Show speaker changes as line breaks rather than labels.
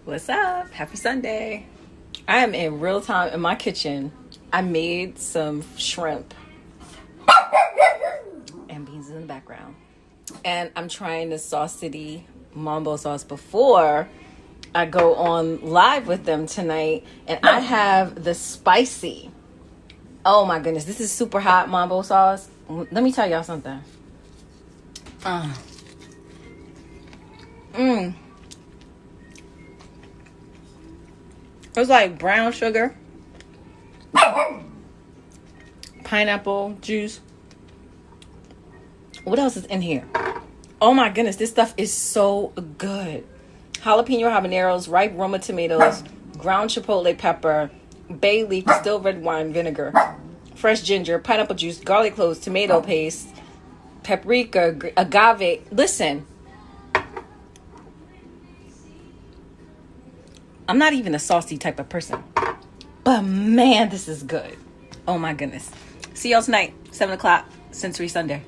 What's up? Happy Sunday. I am in real time in my kitchen. I made some shrimp and beans in the background. And I'm trying the saucity mambo sauce before I go on live with them tonight. And I have the spicy. Oh my goodness, this is super hot mambo sauce. Let me tell y'all something. It's like brown sugar, pineapple juice. What else is in here? Oh my goodness, this stuff is so good. Jalapeno habaneros, ripe Roma tomatoes, ground chipotle pepper, bay leaf, distilled red wine vinegar, fresh ginger, pineapple juice, garlic cloves, tomato paste, paprika, agave. Listen, I'm not even a saucy type of person, but man, this is good. Oh my goodness. See y'all tonight, 7 o'clock, Sensory Sunday.